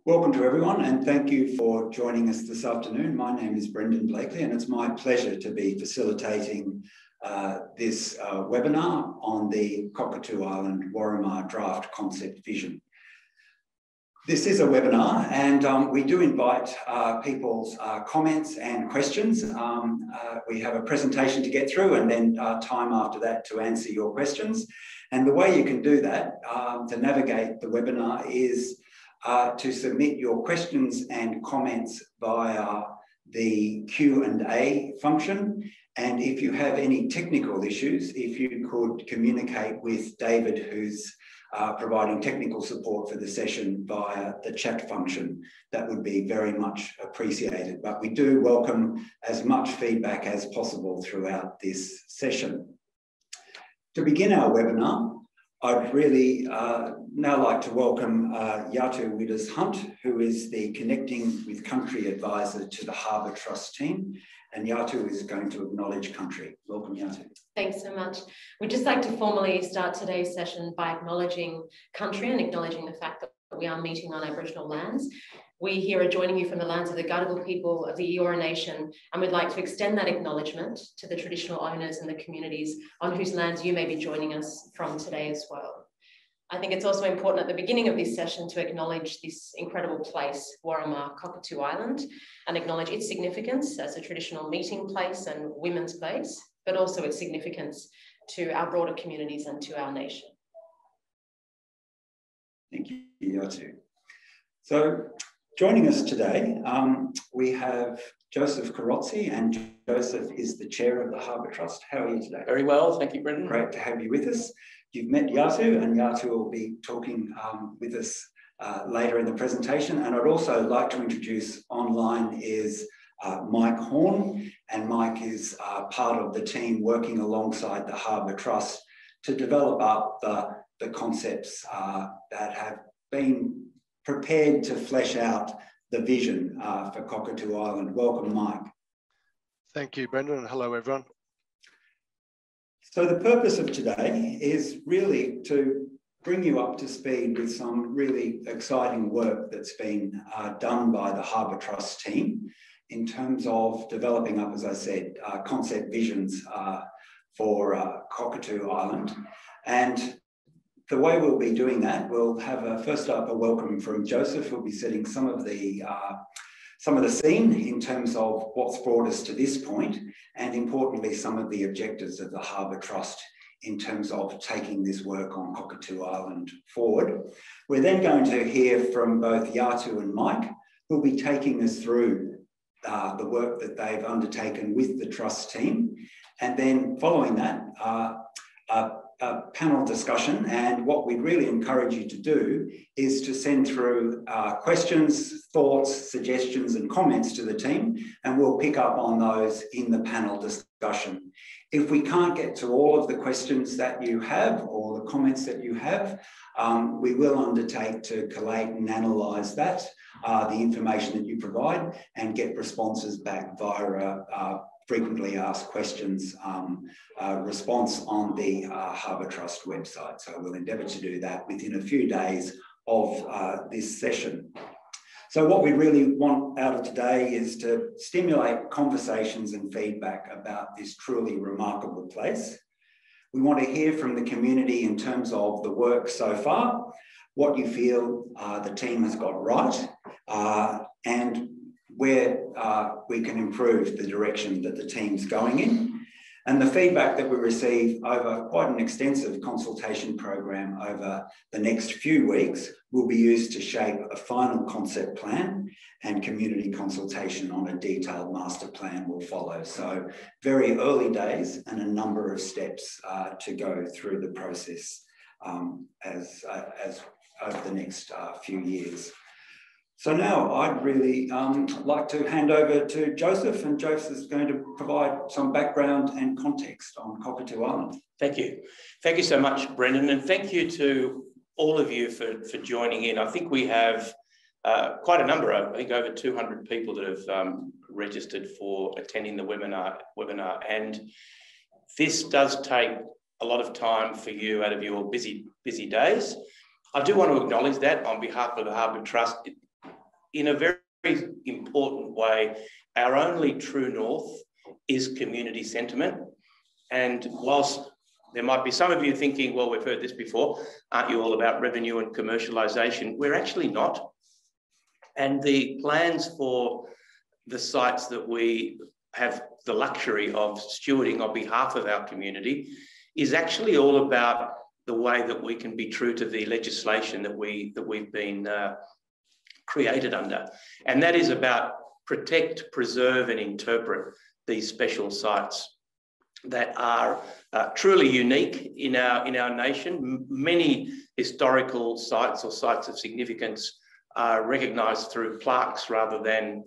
Welcome to everyone, and thank you for joining us this afternoon. My name is Brendan Blakeley, and it's my pleasure to be facilitating this webinar on the Cockatoo Island Warramar Draft Concept Vision. This is a webinar, and we do invite people's comments and questions. We have a presentation to get through and then time after that to answer your questions. And the way you can do that, to navigate the webinar, is to submit your questions and comments via the Q&A function. And if you have any technical issues, if you could communicate with David, who's providing technical support for the session via the chat function, that would be very much appreciated. But we do welcome as much feedback as possible throughout this session. To begin our webinar, I'd really now like to welcome Yatu Widders-Hunt, who is the Connecting with Country Advisor to the Harbour Trust team. And Yatu is going to acknowledge country. Welcome, Yatu. Thanks so much. We'd just like to formally start today's session by acknowledging country and acknowledging the fact that we are meeting on Aboriginal lands. We here are joining you from the lands of the Gadigal people of the Eora Nation, and we'd like to extend that acknowledgement to the traditional owners and the communities on whose lands you may be joining us from today as well. I think it's also important at the beginning of this session to acknowledge this incredible place, Warramar Cockatoo Island, and acknowledge its significance as a traditional meeting place and women's place, but also its significance to our broader communities and to our nation. Thank you, Yatu. So, joining us today, we have Joseph Carrozzi, and Joseph is the chair of the Harbour Trust. How are you today? Very well, thank you, Brendan. Great to have you with us. You've met Yatu, and Yatu will be talking with us later in the presentation. And I'd also like to introduce online is Mike Horne, and Mike is part of the team working alongside the Harbour Trust to develop up the concepts that have been prepared to flesh out the vision for Cockatoo Island. Welcome, Mike. Thank you, Brendan, and hello, everyone. So the purpose of today is really to bring you up to speed with some really exciting work that's been done by the Harbour Trust team in terms of developing up, as I said, concept visions for Cockatoo Island. And the way we'll be doing that, we'll have first up a welcome from Joseph, who'll be setting some of the scene in terms of what's brought us to this point, and importantly, some of the objectives of the Harbour Trust in terms of taking this work on Cockatoo Island forward. We're then going to hear from both Yatu and Mike, who'll be taking us through the work that they've undertaken with the Trust team. And then following that, a panel discussion, and what we'd really encourage you to do is to send through questions, thoughts, suggestions and comments to the team, and we'll pick up on those in the panel discussion. If we can't get to all of the questions that you have or the comments that you have, we will undertake to collate and analyse that, the information that you provide, and get responses back via frequently asked questions response on the Harbour Trust website. So we'll endeavour to do that within a few days of this session. So what we really want out of today is to stimulate conversations and feedback about this truly remarkable place. We want to hear from the community in terms of the work so far, what you feel the team has got right, and where we can improve the direction that the team's going in. And the feedback that we receive over quite an extensive consultation program over the next few weeks will be used to shape a final concept plan, and community consultation on a detailed master plan will follow. So very early days and a number of steps to go through the process as over the next few years. So now I'd really like to hand over to Joseph, and Joseph is going to provide some background and context on Cockatoo Island. Thank you. Thank you so much, Brendan, and thank you to all of you for joining in. I think we have quite a number, I think over 200 people that have registered for attending the webinar, and this does take a lot of time for you out of your busy days. I do want to acknowledge that on behalf of the Harbour Trust. in a very important way, our only true north is community sentiment. And whilst there might be some of you thinking, well, we've heard this before, aren't you all about revenue and commercialisation? We're actually not. And the plans for the sites that we have the luxury of stewarding on behalf of our community is actually all about the way that we can be true to the legislation that we've been created under. And that is about protect, preserve and interpret these special sites that are truly unique in our nation. Many historical sites or sites of significance are recognised through plaques rather than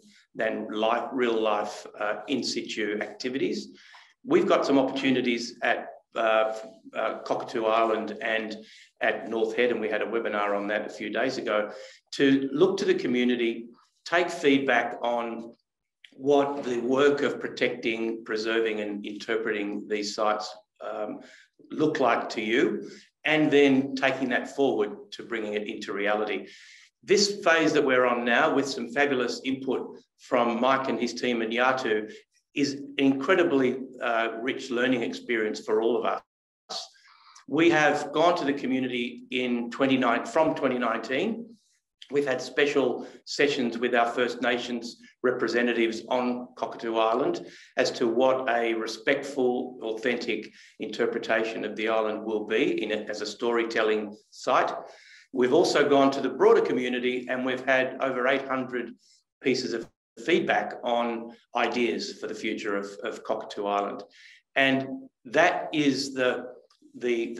real life in situ activities. We've got some opportunities at Cockatoo Island and at North Head, and we had a webinar on that a few days ago, to look to the community, take feedback on what the work of protecting, preserving and interpreting these sites look like to you, and then taking that forward to bringing it into reality. This phase that we're on now, with some fabulous input from Mike and his team and Yatu, is an incredibly rich learning experience for all of us. We have gone to the community from 2019. We've had special sessions with our First Nations representatives on Cockatoo Island as to what a respectful, authentic interpretation of the island will be in it as a storytelling site. We've also gone to the broader community and we've had over 800 pieces of feedback on ideas for the future of Cockatoo Island. And that is the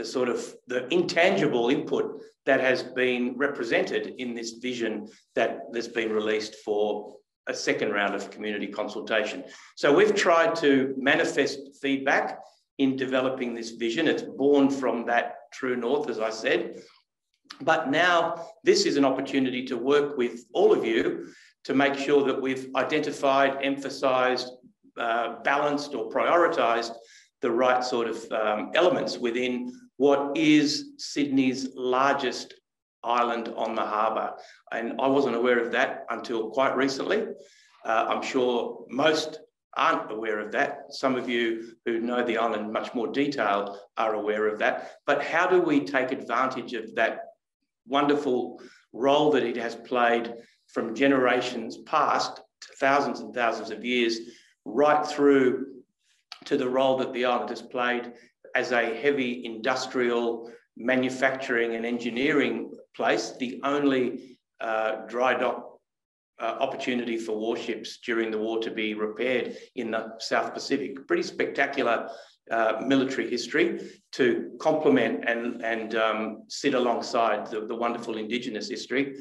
sort of the intangible input that has been represented in this vision that's been released for a second round of community consultation. So we've tried to manifest feedback in developing this vision. It's born from that true north, as I said. But now this is an opportunity to work with all of you to make sure that we've identified, emphasised, balanced or prioritised the right sort of elements within what is Sydney's largest island on the harbour. And I wasn't aware of that until quite recently. I'm sure most aren't aware of that. Some of you who know the island in much more detail are aware of that. But how do we take advantage of that wonderful role that it has played from generations past, to thousands and thousands of years, right through to the role that the island has played as a heavy industrial manufacturing and engineering place, the only dry dock opportunity for warships during the war to be repaired in the South Pacific. Pretty spectacular military history to complement and sit alongside the wonderful Indigenous history.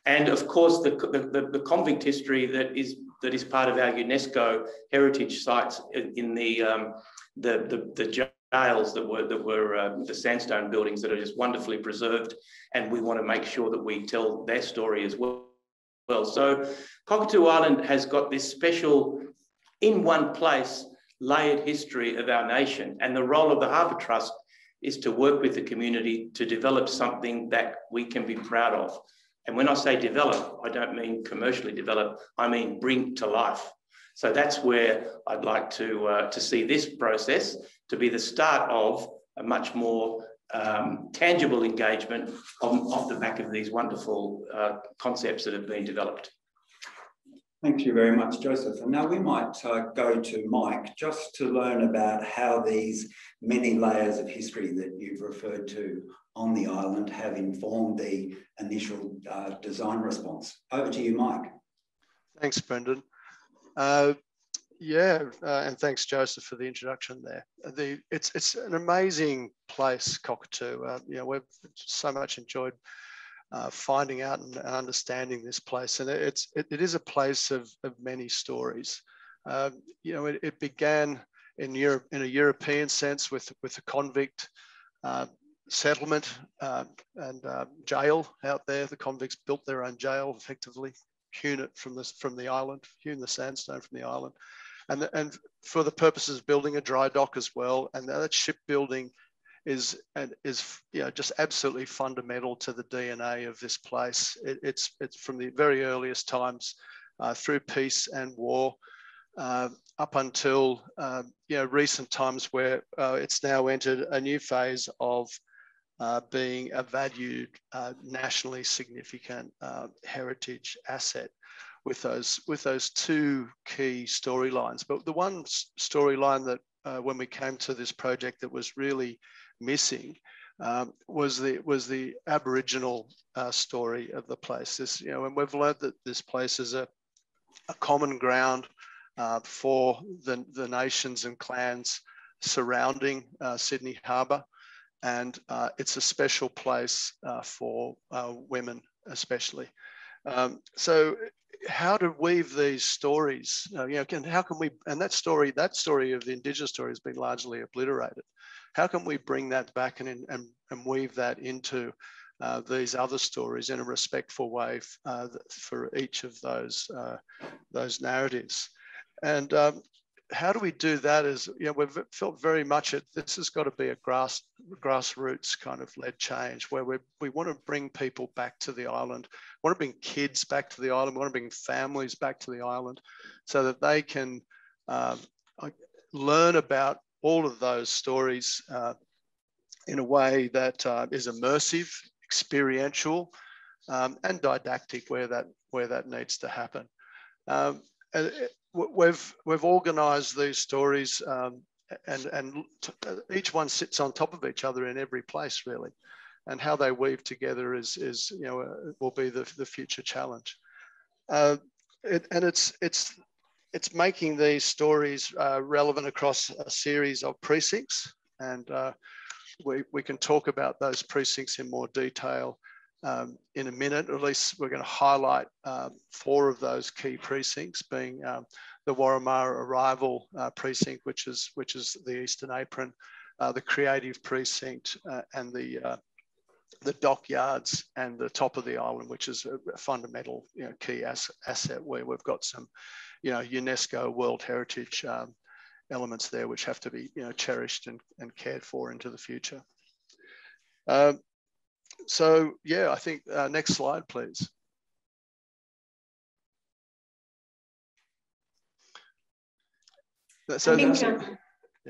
And of course, the convict history that is part of our UNESCO heritage sites in the jails that were the sandstone buildings that are just wonderfully preserved, and we want to make sure that we tell their story as well. So Cockatoo Island has got this special, in one place, layered history of our nation, and the role of the Harbour Trust is to work with the community to develop something that we can be proud of. And when I say develop, I don't mean commercially develop, I mean bring to life. So that's where I'd like to see this process to be the start of a much more tangible engagement off the back of these wonderful concepts that have been developed. Thank you very much, Joseph. And now we might go to Mike just to learn about how these many layers of history that you've referred to on the island have informed the initial design response. Over to you, Mike. Thanks, Brendan. And thanks, Joseph, for the introduction there. It's an amazing place, Cockatoo. We've so much enjoyed finding out and understanding this place, and it is a place of many stories. It began in Europe in a European sense with a convict settlement and jail out there. The convicts built their own jail, effectively hewn it from the island, hewn the sandstone from the island, and for the purposes of building a dry dock as well. And that shipbuilding is just absolutely fundamental to the DNA of this place. It's from the very earliest times through peace and war up until recent times where it's now entered a new phase of being a valued, nationally significant heritage asset with those two key storylines. But the one storyline that when we came to this project that was really missing was the Aboriginal story of the place. This, and we've learned that this place is a common ground for the nations and clans surrounding Sydney Harbour. And it's a special place for women, especially. So how to weave these stories, how can we, and that story of the Indigenous story has been largely obliterated. How can we bring that back and weave that into these other stories in a respectful way for each of those narratives? And how do we do that? We've felt very much this has got to be a grassroots kind of led change where we want to bring people back to the island, want to bring kids back to the island, want to bring families back to the island so that they can learn about all of those stories in a way that is immersive, experiential, and didactic where that needs to happen. We've organised these stories and each one sits on top of each other in every place, really, and how they weave together will be the future challenge. It's making these stories relevant across a series of precincts, and we can talk about those precincts in more detail in a minute. At least we're going to highlight 4 of those key precincts, being the Warramar Arrival Precinct, which is the Eastern Apron, the Creative Precinct, and the dockyards and the top of the island, which is a fundamental key asset where we've got some UNESCO World Heritage elements there which have to be cherished and cared for into the future. So yeah, I think next slide, please. So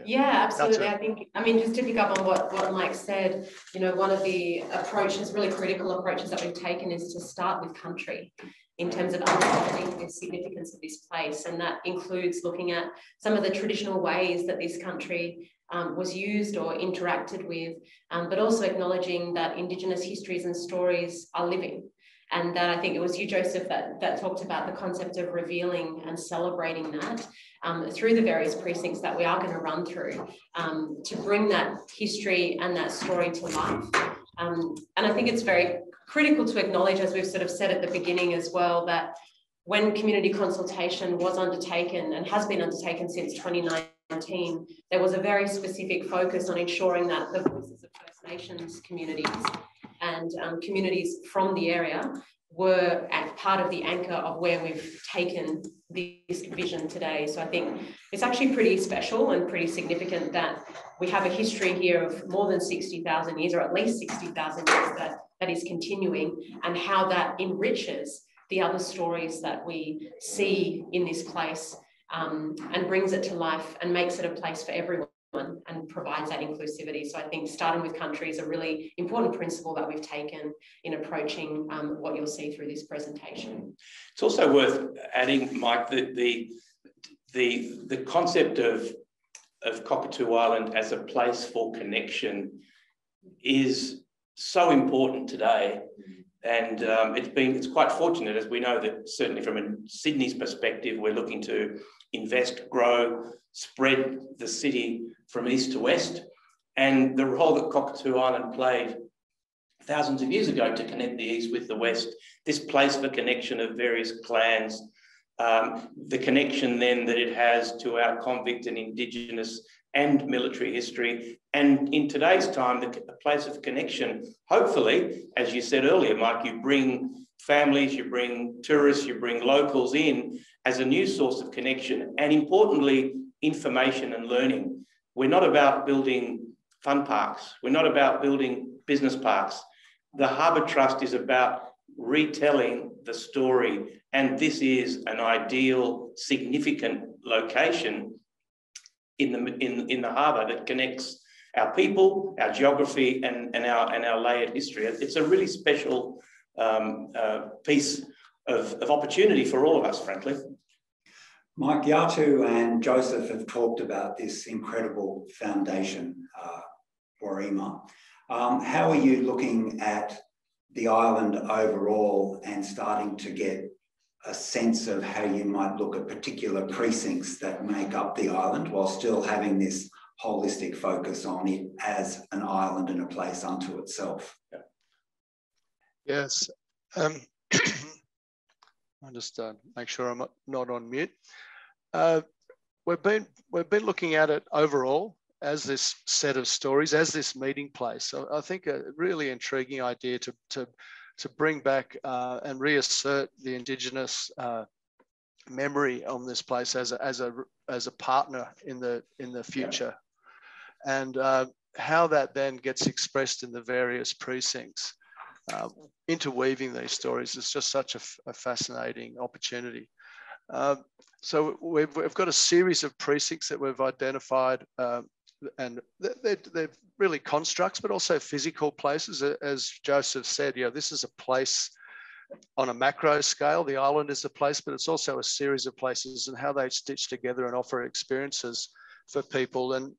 yeah, absolutely. I mean, just to pick up on what Mike said, one of the really critical approaches that we've taken is to start with country in terms of understanding the significance of this place. And that includes looking at some of the traditional ways that this country was used or interacted with, but also acknowledging that Indigenous histories and stories are living. And that I think it was you, Joseph, that talked about the concept of revealing and celebrating that through the various precincts that we are going to run through to bring that history and that story to life. And I think it's very critical to acknowledge, as we've sort of said at the beginning as well, that when community consultation was undertaken and has been undertaken since 2019, there was a very specific focus on ensuring that the voices of First Nations communities and communities from the area were part of the anchor of where we've taken this vision today. So I think it's actually pretty special and pretty significant that we have a history here of more than 60,000 years, or at least 60,000 years that is continuing, and how that enriches the other stories that we see in this place and brings it to life and makes it a place for everyone and provides that inclusivity. So I think starting with country is a really important principle that we've taken in approaching what you'll see through this presentation. It's also worth adding, Mike, that the concept of Cockatoo Island as a place for connection is so important today. And it's quite fortunate, as we know, that certainly from Sydney's perspective, we're looking to invest, grow, spread the city from east to west. And the role that Cockatoo Island played thousands of years ago to connect the east with the west, this place for connection of various clans, the connection then that it has to our convict and Indigenous and military history. And in today's time, the place of connection, hopefully, as you said earlier, Mike, you bring families, you bring tourists, you bring locals in as a new source of connection, and importantly, information and learning. We're not about building fun parks. We're not about building business parks. The Harbour Trust is about retelling the story, and this is an ideal, significant location in the harbour that connects our people, our geography, and our layered history. It's a really special piece of opportunity for all of us, frankly. Mike, Yatu and Joseph have talked about this incredible foundation, Warima. How are you looking at the island overall and starting to get a sense of how you might look at particular precincts that make up the island while still having this holistic focus on it as an island and a place unto itself? Yes. I'll just make sure I'm not on mute. We've been looking at it overall as this set of stories, as this meeting place. So I think a really intriguing idea to bring back and reassert the Indigenous memory on this place as a partner in the future, and how that then gets expressed in the various precincts. Interweaving these stories is just such a fascinating opportunity. So we've got a series of precincts that we've identified, and they're really constructs, but also physical places. As Joseph said, this is a place on a macro scale. The island is a place, but it's also a series of places and how they stitch together and offer experiences for people. And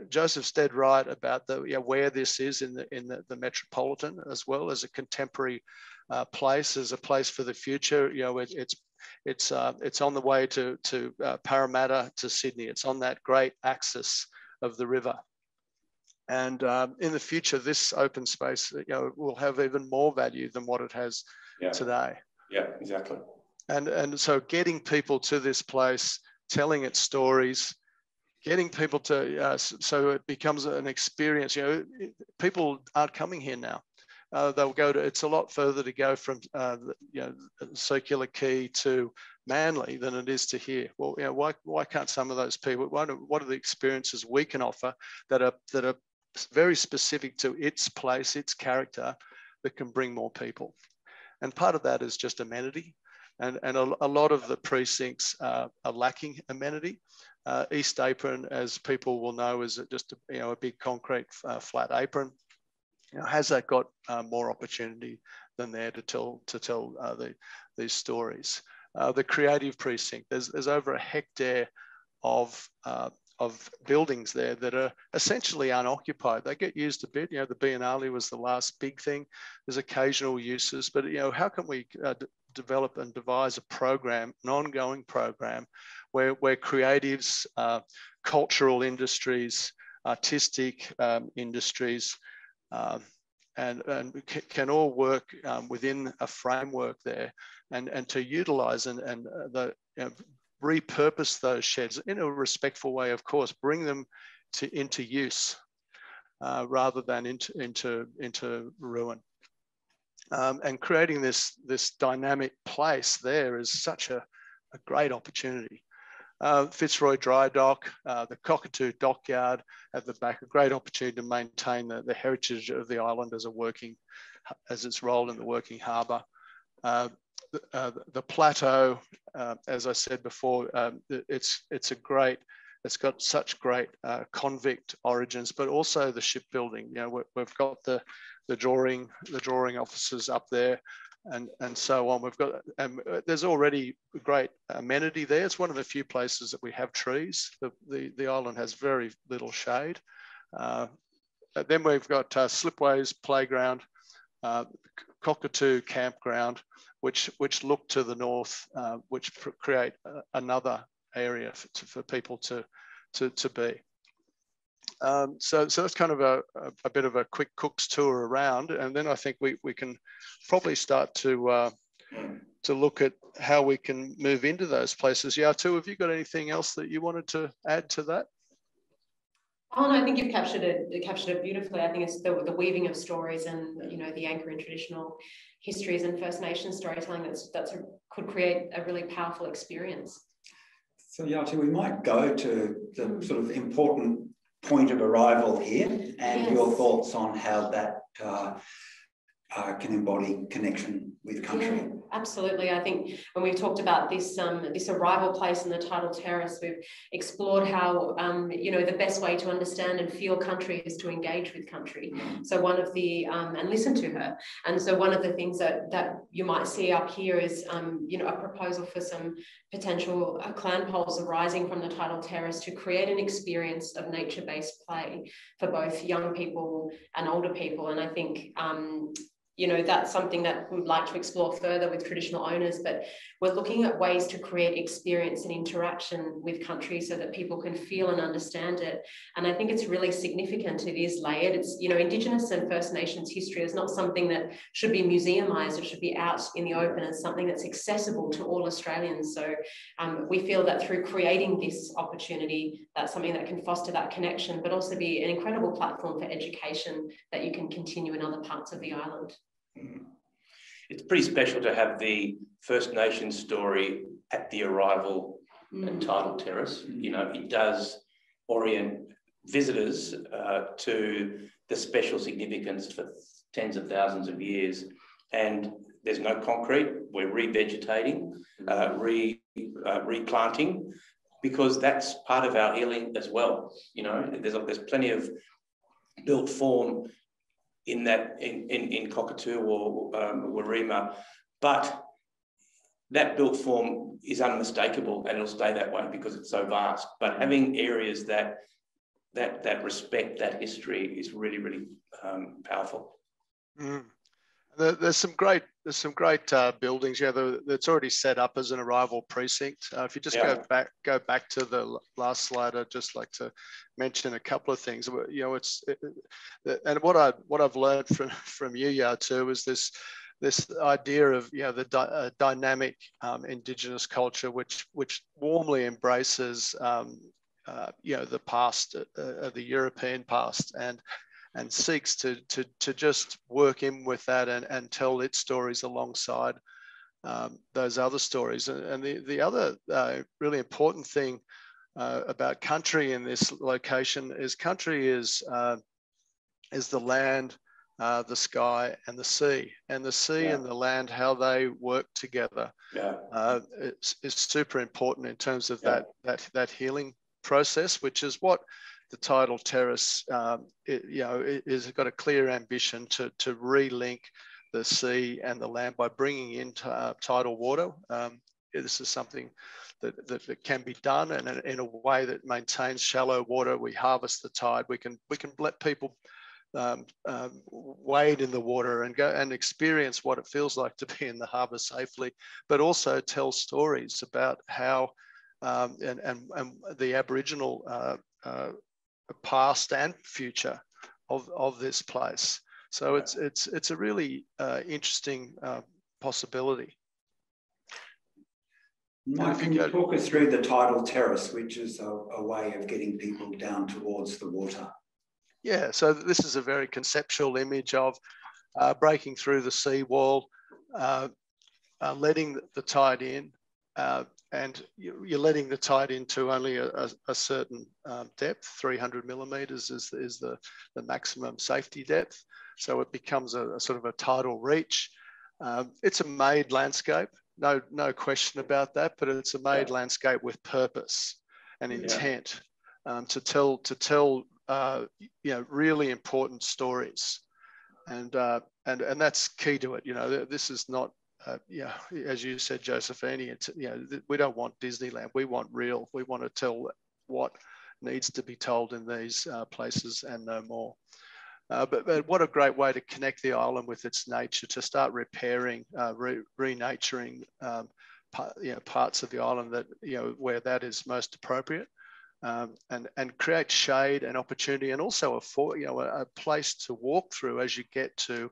Joseph's dead right about where this is in the metropolitan, as well as a contemporary place, as a place for the future. It's on the way to Parramatta to Sydney. It's on that great axis of the river. And in the future, this open space will have even more value than what it has today. Yeah, exactly. And so getting people to this place, telling its stories, getting people to, so it becomes an experience. People aren't coming here now. They'll go to, it's a lot further to go from Circular Quay to Manly than it is to here. Well, why can't some of those people, what are the experiences we can offer that are very specific to its place, its character, that can bring more people? And part of that is just amenity. And a lot of the precincts are lacking amenity. East Apron, as people will know, is just a big concrete flat apron. Has that got more opportunity than there to tell these stories? The Creative Precinct, there's over a hectare of buildings there that are essentially unoccupied. They get used a bit. The Biennale was the last big thing. There's occasional uses, but how can we develop and devise a program, an ongoing program, where creatives, cultural industries, artistic industries, and can all work within a framework there, and to utilize and repurpose those sheds in a respectful way, of course, bring them into use rather than into ruin. And creating this dynamic place there is such a great opportunity. Fitzroy Dry Dock, the Cockatoo Dockyard at the back, a great opportunity to maintain the heritage of the island as its role in the working harbour. The Plateau, as I said before, it's got such great convict origins, but also the shipbuilding. We've got the drawing offices up there, and so on. We've got there's already great amenity there. It's one of the few places that we have trees. The island has very little shade. Then we've got Slipways Playground, Cockatoo Campground, which look to the north, which create another area for people to be. So that's kind of a bit of a quick cook's tour around, and then I think we can probably start to look at how we can move into those places. Yatu, have you got anything else that you wanted to add to that? Oh, no, I think you've captured it beautifully. I think it's the weaving of stories and the anchor in traditional histories and First Nations storytelling could create a really powerful experience. So Yatu, we might go to the sort of important point of arrival here, and Yes. your thoughts on how that can embody connection with country. Yeah, absolutely. I think when we've talked about this this arrival place in the Tidal Terrace, we've explored how you know, the best way to understand and feel country is to engage with country. So one of the and listen to her. And so one of the things that you might see up here is you know, a proposal for some potential clan poles arising from the Tidal Terrace to create an experience of nature-based play for both young people and older people. And I think you know, that's something that we'd like to explore further with traditional owners, but we're looking at ways to create experience and interaction with country so that people can feel and understand it. And I think it's really significant. It is layered. It's, you know, Indigenous and First Nations history is not something that should be museumised. It should be out in the open as something that's accessible to all Australians. So we feel that through creating this opportunity, that's something that can foster that connection, but also be an incredible platform for education that you can continue in other parts of the island. It's pretty special to have the First Nations story at the arrival at Tidal Terrace. You know, it does orient visitors to the special significance for tens of thousands of years. And there's no concrete. We're revegetating, replanting, because that's part of our healing as well. You know, there's plenty of built form in that, in Cockatoo or Warima, but that built form is unmistakable and it'll stay that way because it's so vast. But having areas that respect that history is really, really powerful. There's some great buildings. Yeah, that's already set up as an arrival precinct. If you just go back to the last slide, I'd just like to mention a couple of things. You know, and what I've learned from you, Yatu, is this idea of, you know, the dynamic Indigenous culture, which warmly embraces you know, the past, the European past, and seeks to just work in with that and tell its stories alongside those other stories. And the other really important thing about country in this location is country is the land, the sky, and the sea. And the sea and the land, how they work together, is super important in terms of that healing process, which is what the Tidal Terrace, you know, is got a clear ambition to relink the sea and the land by bringing in tidal water. This is something that can be done, and in a way that maintains shallow water. We harvest the tide. We can let people wade in the water and go and experience what it feels like to be in the harbour safely, but also tell stories about how and the Aboriginal past and future of this place. So it's a really interesting possibility. Mike, can you talk us through the Tidal Terrace, which is a way of getting people down towards the water? Yeah, so this is a very conceptual image of breaking through the seawall, letting the tide in, and you're letting the tide into only a certain depth. 300 millimeters is the maximum safety depth. So it becomes a sort of a tidal reach. It's a made landscape, no question about that, but it's a made landscape with purpose and intent to tell you know, really important stories, and that's key to it. You know, this is not yeah, as you said, Josephine, it's, you know, we don't want Disneyland. We want real. We want to tell what needs to be told in these places and no more. But what a great way to connect the island with its nature, to start repairing, renaturing, you know, parts of the island that, you know, where that is most appropriate, and create shade and opportunity, and also a place to walk through as you get to,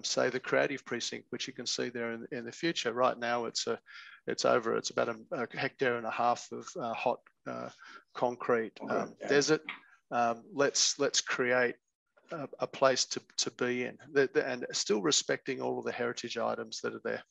say, the Creative Precinct, which you can see there in the future. Right now, it's about a hectare and a half of hot concrete desert. Let's create a place to be in, and still respecting all of the heritage items that are there.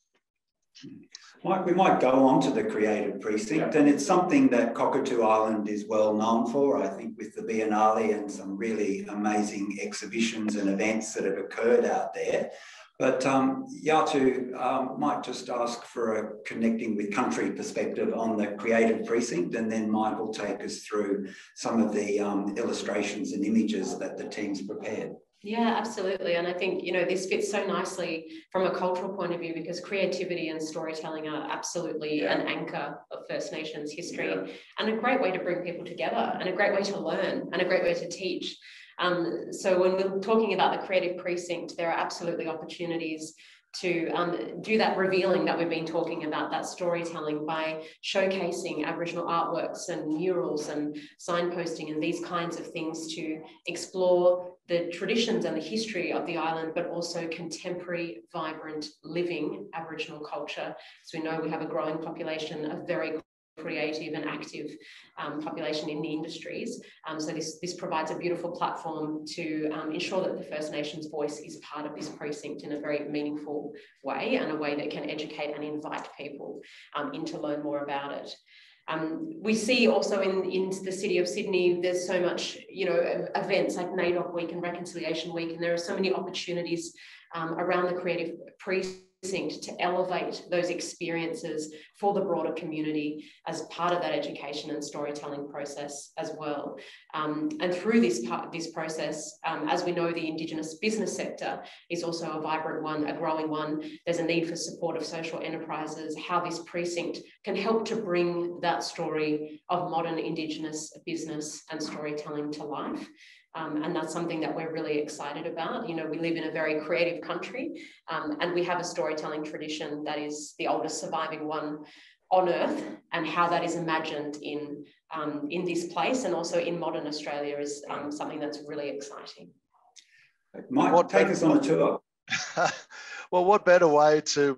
Mike, we might go on to the Creative Precinct, and it's something that Cockatoo Island is well known for, I think, with the Biennale and some really amazing exhibitions and events that have occurred out there. But Yatu, might just ask for a connecting with country perspective on the Creative Precinct, and then Mike will take us through some of the illustrations and images that the team's prepared. Yeah, absolutely. And I think, you know, this fits so nicely from a cultural point of view, because creativity and storytelling are absolutely an anchor of First Nations history and a great way to bring people together and a great way to learn and a great way to teach. So when we're talking about the Creative Precinct, there are absolutely opportunities to do that revealing that we've been talking about, that storytelling, by showcasing Aboriginal artworks and murals and signposting and these kinds of things, to explore the traditions and the history of the island, but also contemporary, vibrant, living Aboriginal culture. So we know we have a growing population of very creative and active population in the industries. So this provides a beautiful platform to ensure that the First Nations voice is part of this precinct in a very meaningful way, and a way that can educate and invite people in to learn more about it. We see also in the city of Sydney, there's so much, you know, events like NAIDOC Week and Reconciliation Week, and there are so many opportunities around the Creative Precinct to elevate those experiences for the broader community as part of that education and storytelling process as well. And through this process, as we know, the Indigenous business sector is also a vibrant one, a growing one. There's a need for support of social enterprises, how this precinct can help to bring that story of modern Indigenous business and storytelling to life. And that's something that we're really excited about. You know, we live in a very creative country, and we have a storytelling tradition that is the oldest surviving one on Earth, and how that is imagined in this place and also in modern Australia is something that's really exciting. Mike, take us on a tour. Well, what better way to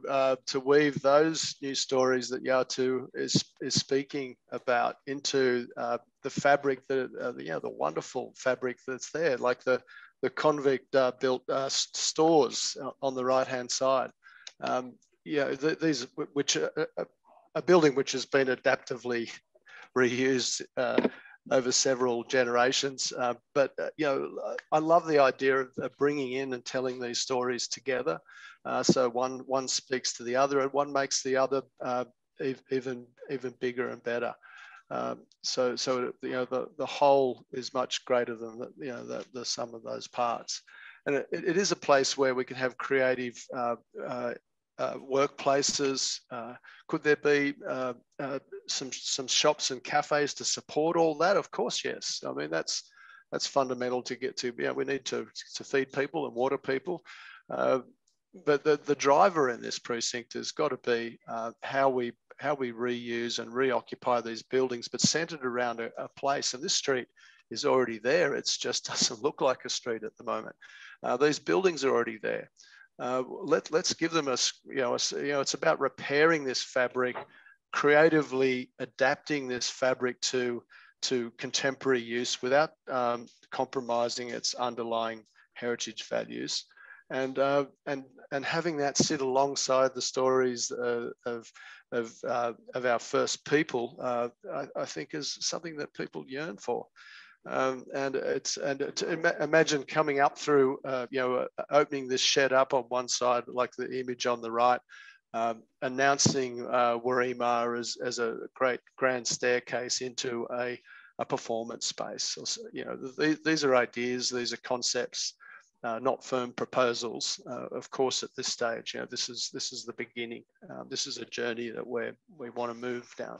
weave those new stories that Yatu is speaking about into the fabric, the wonderful fabric that's there, like the convict built stores on the right hand side. These which a building which has been adaptively reused over several generations. But I love the idea of bringing in and telling these stories together. So one speaks to the other, and one makes the other even bigger and better. So the whole is much greater than the sum of those parts. And it is a place where we can have creative workplaces. Could there be some shops and cafes to support all that? Of course, yes. I mean, that's fundamental to get to. We need to feed people and water people. But the driver in this precinct has got to be how we reuse and reoccupy these buildings, but centered around a place. And this street is already there. It just doesn't look like a street at the moment. These buildings are already there. Let's give them it's about repairing this fabric, creatively adapting this fabric to contemporary use without compromising its underlying heritage values, and having that sit alongside the stories of our first people. I think is something that people yearn for. Imagine coming up through, opening this shed up on one side, like the image on the right, announcing Warima as a great grand staircase into a performance space. These are ideas, these are concepts, not firm proposals. Of course, at this stage, this is the beginning. This is a journey that we want to move down.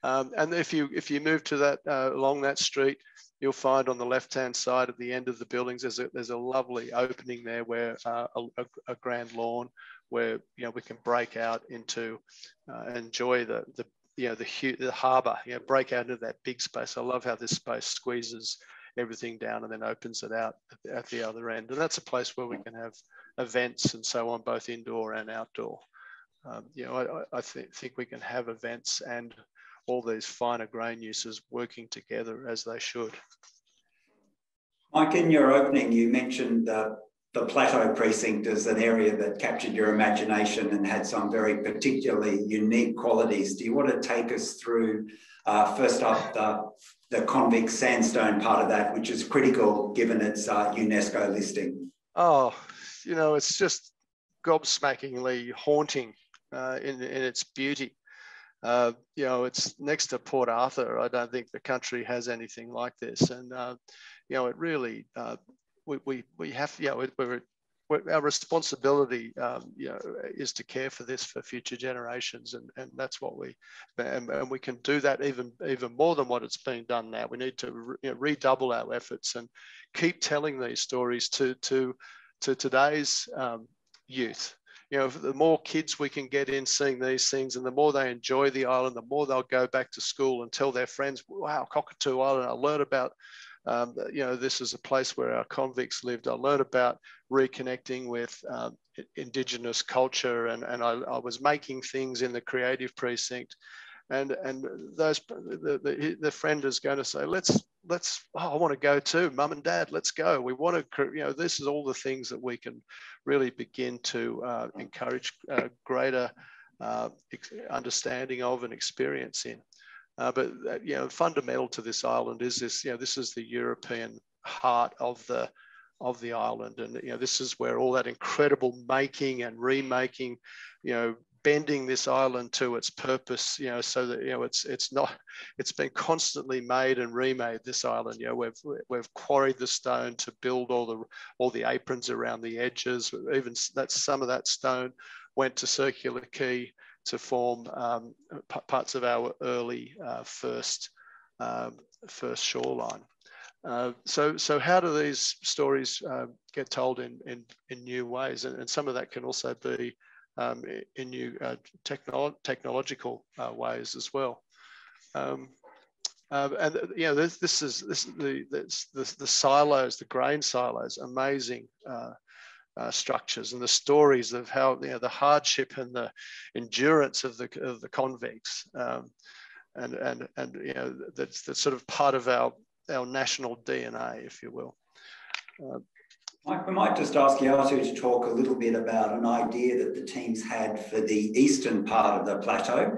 And if you move to that along that street, you'll find on the left-hand side at the end of the buildings there's a lovely opening there where a grand lawn where we can break out into enjoy the harbour. Break out into that big space. I love how this space squeezes everything down and then opens it out at the other end. And that's a place where we can have events and so on, both indoor and outdoor. I think we can have events and all these finer grain uses working together as they should. Mike, in your opening, you mentioned the Plateau Precinct as an area that captured your imagination and had some very particularly unique qualities. Do you want to take us through, first up, the convict sandstone part of that, which is critical given its UNESCO listing? Oh, you know, it's just gobsmackingly haunting in its beauty. You know, it's next to Port Arthur. I don't think the country has anything like this. And, you know, it really, we have, you know, our responsibility, you know, is to care for this for future generations, and that's what and we can do that even more than what it's being done now. We need to redouble our efforts and keep telling these stories to today's youth. You know, the more kids we can get in seeing these things, and the more they enjoy the island, the more they'll go back to school and tell their friends, "Wow, Cockatoo Island! I learned about." You know, this is a place where our convicts lived. I learned about reconnecting with Indigenous culture, and I was making things in the Creative Precinct, and the friend is going to say, let's oh, I want to go too, Mum and Dad, let's go. We want to, you know, this is all the things that we can really begin to encourage greater understanding of and experience in. But you know, fundamental to this island is this. You know, this is the European heart of the island, and you know, this is where all that incredible making and remaking, you know, bending this island to its purpose. You know, so that, you know, it's been constantly made and remade. This island. You know, we've quarried the stone to build all the aprons around the edges. Even some of that stone went to Circular Quay to form parts of our early first shoreline. So how do these stories get told in new ways? And some of that can also be in new technological ways as well. And you know, this is the silos, the grain silos, amazing. Structures and the stories of how, you know, the hardship and the endurance of the convicts, and you know, that's sort of part of our national DNA, if you will. Mike, we might just ask Yatu to talk a little bit about an idea that the teams had for the eastern part of the plateau,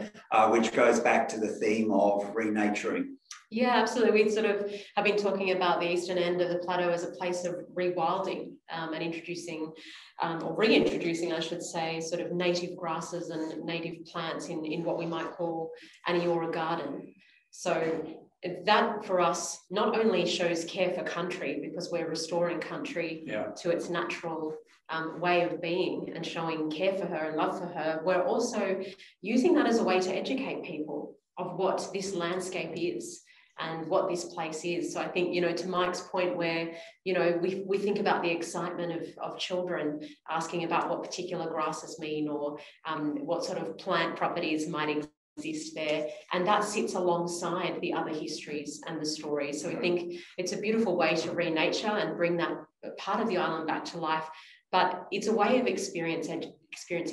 which goes back to the theme of renaturing. Yeah, absolutely. We sort of have been talking about the eastern end of the plateau as a place of rewilding and introducing, or reintroducing, I should say, sort of native grasses and native plants in what we might call an Eora garden. So that for us not only shows care for country, because we're restoring country to its natural way of being and showing care for her and love for her, we're also using that as a way to educate people of what this landscape is and what this place is. So I think, you know, to Mike's point where, you know, we think about the excitement of children asking about what particular grasses mean, or what sort of plant properties might exist there. And that sits alongside the other histories and the stories. So I think it's a beautiful way to renature and bring that part of the island back to life. But it's a way of experiencing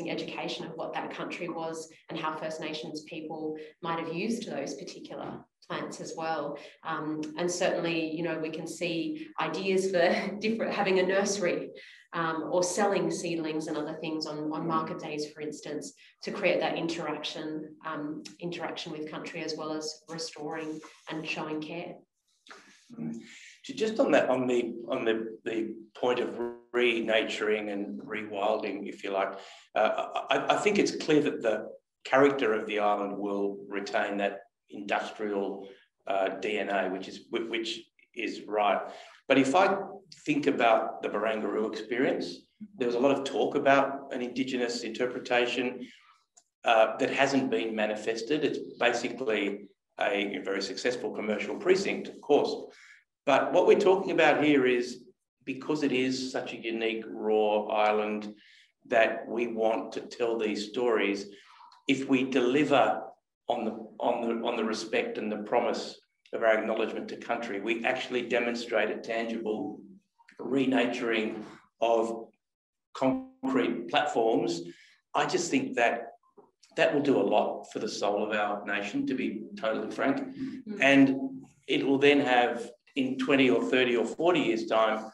education of what that country was and how First Nations people might have used those particular plants as well. And certainly, you know, we can see ideas for having a nursery or selling seedlings and other things on market days, for instance, to create that interaction with country, as well as restoring and showing care. Just on that, on the point of renaturing and rewilding, if you like, I think it's clear that the character of the island will retain that industrial DNA, which is right. But if I think about the Barangaroo experience, there was a lot of talk about an Indigenous interpretation that hasn't been manifested. It's basically a very successful commercial precinct, of course. But what we're talking about here is, because it is such a unique, raw island that we want to tell these stories, if we deliver on the respect and the promise of our acknowledgement to country, we actually demonstrate a tangible renaturing of concrete platforms. I just think that will do a lot for the soul of our nation, to be totally frank. Mm-hmm. And it will then have, in 20 or 30 or 40 years' time,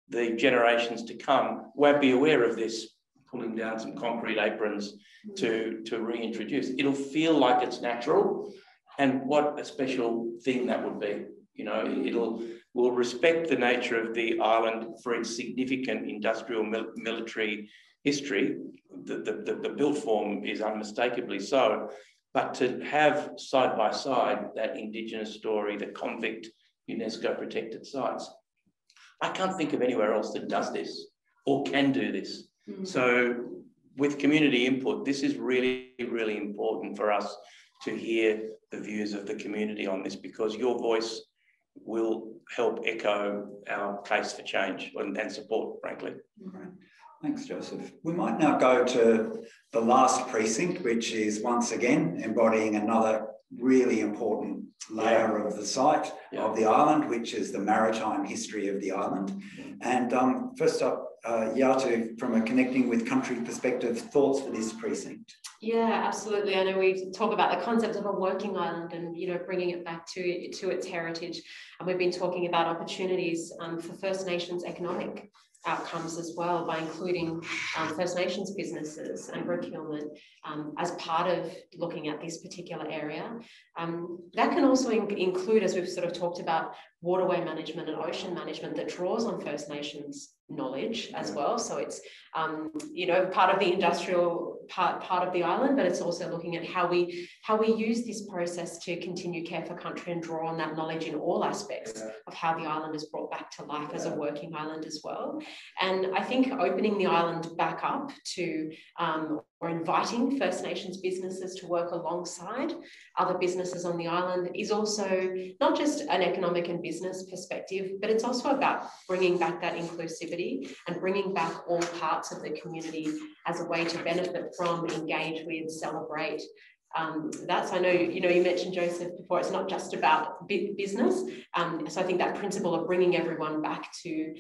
the generations to come won't be aware of this pulling down some concrete aprons to reintroduce. It'll feel like it's natural, and what a special thing that would be. You know, we'll respect the nature of the island for its significant industrial military history. The built form is unmistakably so, but to have side by side that Indigenous story, the convict UNESCO protected sites, I can't think of anywhere else that does this or can do this. So with community input, this is really, really important for us to hear the views of the community on this, because your voice will help echo our case for change and support, frankly. Great. Thanks, Joseph. We might now go to the last precinct, which is once again embodying another really important layer of the site of the island, which is the maritime history of the island. And first up, Yatu, from a connecting with country perspective, thoughts for this precinct? Yeah, absolutely. I know we talk about the concept of a working island and, you know, bringing it back to its heritage. And we've been talking about opportunities for First Nations economic outcomes as well, by including First Nations businesses and procurement as part of looking at this particular area. That can also include, as we've sort of talked about, waterway management and ocean management that draws on First Nations knowledge as well. So it's, you know, part of the industrial part of the island, but it's also looking at how we use this process to continue care for country and draw on that knowledge in all aspects of how the island is brought back to life as a working island as well. And I think opening the island back up to or inviting First Nations businesses to work alongside other businesses on the island is also not just an economic and business perspective, but it's also about bringing back that inclusivity and bringing back all parts of the community as a way to benefit from, engage with, celebrate. That's, I know, you know, you mentioned, Joseph, before, it's not just about business. So I think that principle of bringing everyone back to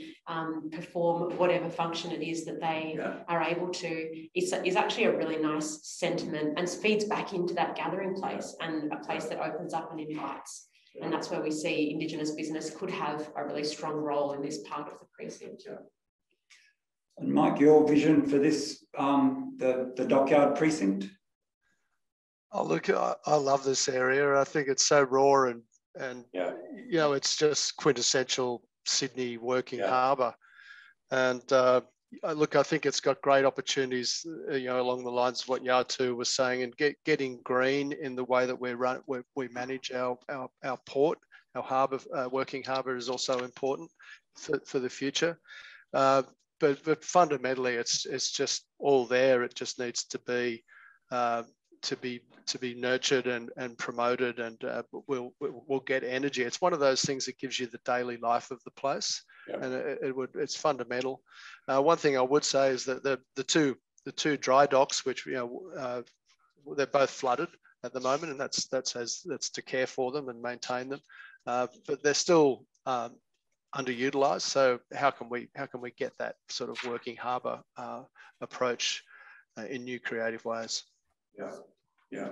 perform whatever function it is that they are able to is actually a really nice sentiment, and feeds back into that gathering place and a place that opens up and invites. And that's where we see Indigenous business could have a really strong role in this part of the precinct. And Mike, your vision for this, the Dockyard precinct? Oh, look, I love this area. I think it's so raw and you know, it's just quintessential Sydney working harbour. And look, I think it's got great opportunities, you know, along the lines of what Yatu was saying, and getting green in the way that we manage our port, our harbour, working harbour is also important for the future. But fundamentally, it's just all there. It just needs to be nurtured and promoted, and we'll get energy. It's one of those things that gives you the daily life of the place, and it's fundamental. One thing I would say is that the two dry docks, which, you know, they're both flooded at the moment, and that's to care for them and maintain them, but they're still underutilized. So how can we get that sort of working harbour approach in new creative ways? Yeah.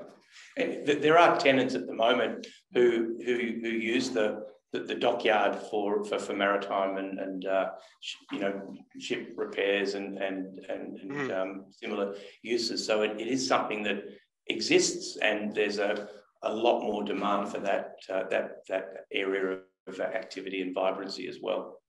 And there are tenants at the moment who use the dockyard for maritime and you know, ship repairs and similar uses. So it is something that exists, and there's a lot more demand for that area of activity and vibrancy as well.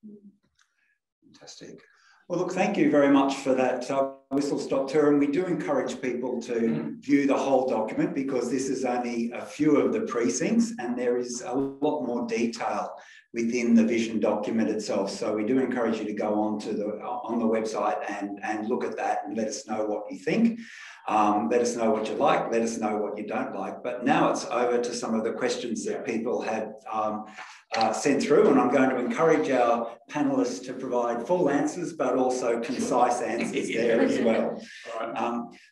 Fantastic. Well, look, thank you very much for that whistle-stop tour. And we do encourage people to view the whole document, because this is only a few of the precincts, and there is a lot more detail within the vision document itself. So we do encourage you to go on the website and look at that and let us know what you think. Let us know what you like, let us know what you don't like. But now it's over to some of the questions that people had sent through, and I'm going to encourage our panellists to provide full answers, but also concise answers there as well.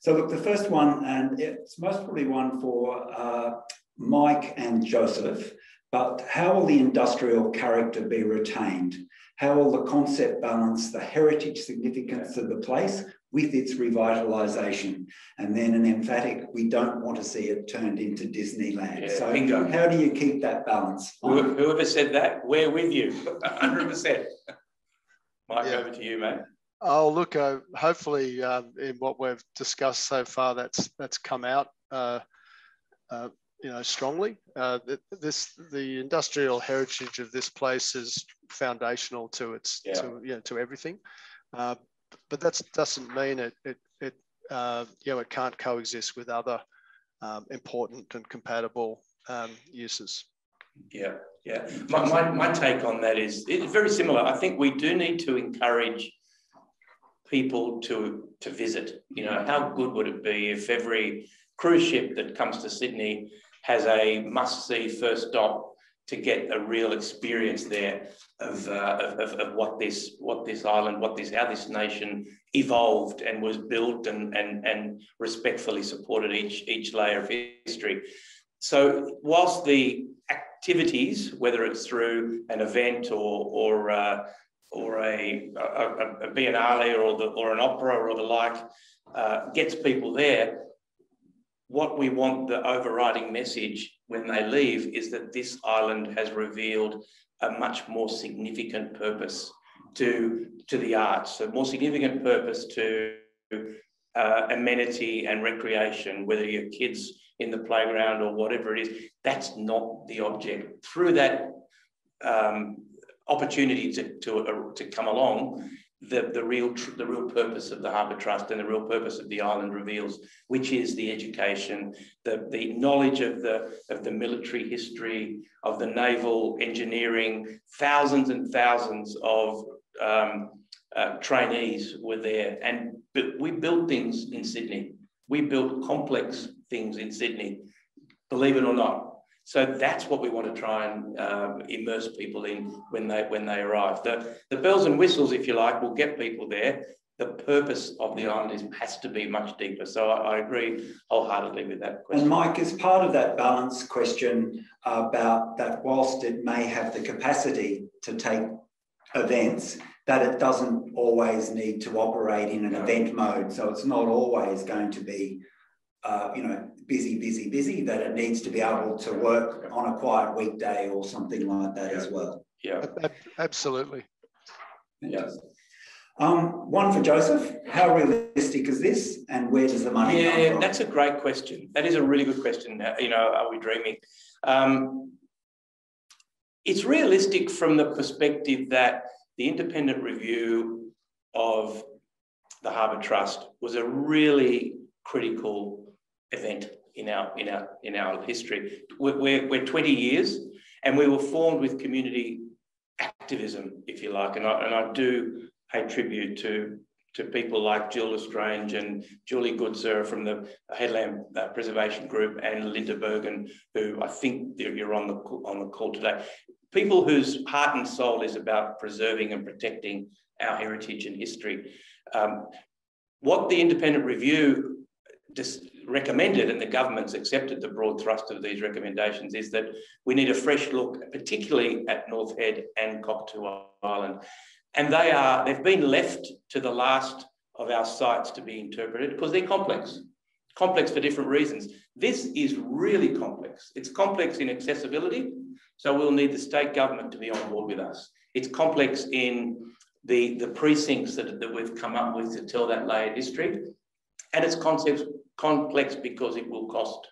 So look, the first one, and it's most probably one for Mike and Joseph, but how will the industrial character be retained? How will the concept balance the heritage significance of the place with its revitalisation? And then an emphatic, we don't want to see it turned into Disneyland. So bingo. How do you keep that balance? Whoever said that, we're with you, 100%. Mike, over to you, mate. Oh, look, hopefully in what we've discussed so far, that's come out, strongly. The industrial heritage of this place is foundational to to everything, but that doesn't mean it can't coexist with other important and compatible uses. Yeah. My take on that is it's very similar. I think we do need to encourage people to visit. How good would it be if every cruise ship that comes to Sydney has a must-see first stop to get a real experience there of what this island, how this nation evolved and was built and respectfully supported each layer of history. So whilst the activities, whether it's through an event or a biennale or an opera or the like, gets people there, what we want the overriding message when they leave is that this island has revealed a much more significant purpose to the arts, a more significant purpose to amenity and recreation, whether you're kids in the playground or whatever it is. That's not the object. Through that opportunity to come along, the real purpose of the Harbour Trust and the real purpose of the island reveals, which is the education, the knowledge of the military history, of the naval engineering. Thousands and thousands of trainees were there, but we built things in Sydney. We built complex things in Sydney, believe it or not. So that's what we want to try and immerse people in when they arrive. The bells and whistles, if you like, will get people there. The purpose of the island has to be much deeper. So I agree wholeheartedly with that question. And Mike, as part of that balance question about that, whilst it may have the capacity to take events, that it doesn't always need to operate in an event mode. So it's not always going to be busy, that it needs to be able to work on a quiet weekday or something like that as well. Yeah, absolutely. Yes. One for Joseph. How realistic is this, and where does the money come from? That's a great question. That is a really good question. Are we dreaming? It's realistic from the perspective that the independent review of the Harbour Trust was a really critical event in our history. We're 20 years, and we were formed with community activism, if you like, and I do pay tribute to people like Jill Lestrange and Julie Goodser from the Headland Preservation Group and Linda Bergen, who I think you're on the call today. People whose heart and soul is about preserving and protecting our heritage and history. What the independent review just recommended, and the government's accepted the broad thrust of these recommendations, is that we need a fresh look, particularly at North Head and Cockatoo Island. And they've been left to the last of our sites to be interpreted because they're complex for different reasons. This is really complex. It's complex in accessibility, so we'll need the state government to be on board with us. It's complex in the precincts that we've come up with to tell that layered history. And it's complex because it will cost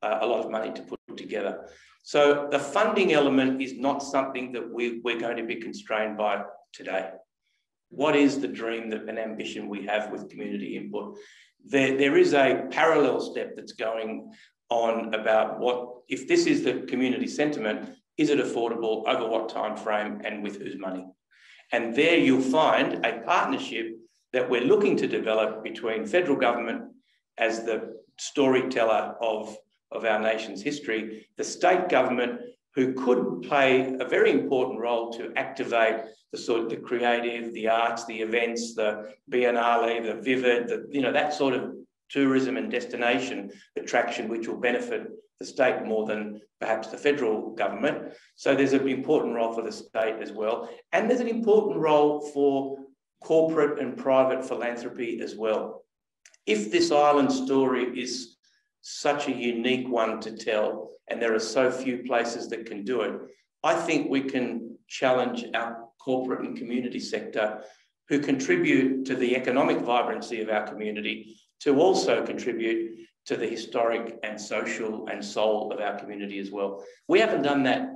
a lot of money to put together. So the funding element is not something that we're going to be constrained by today. What is the dream and ambition we have with community input? There is a parallel step that's going on about if this is the community sentiment, is it affordable, over what time frame, and with whose money? And there you'll find a partnership that we're looking to develop between federal government as the storyteller of our nation's history, the state government, who could play a very important role to activate the creative, the arts, the events, the biennale, the vivid, that sort of tourism and destination attraction, which will benefit the state more than perhaps the federal government. So there's an important role for the state as well. And there's an important role for corporate and private philanthropy as well. If this island story is such a unique one to tell, and there are so few places that can do it, I think we can challenge our corporate and community sector, who contribute to the economic vibrancy of our community, to also contribute to the historic and social and soul of our community as well. We haven't done that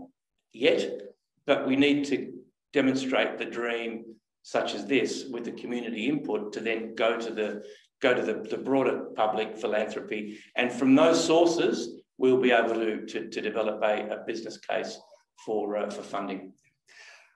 yet, but we need to demonstrate the dream such as this with the community input to then go to the broader public philanthropy. And from those sources, we'll be able to develop a business case for funding.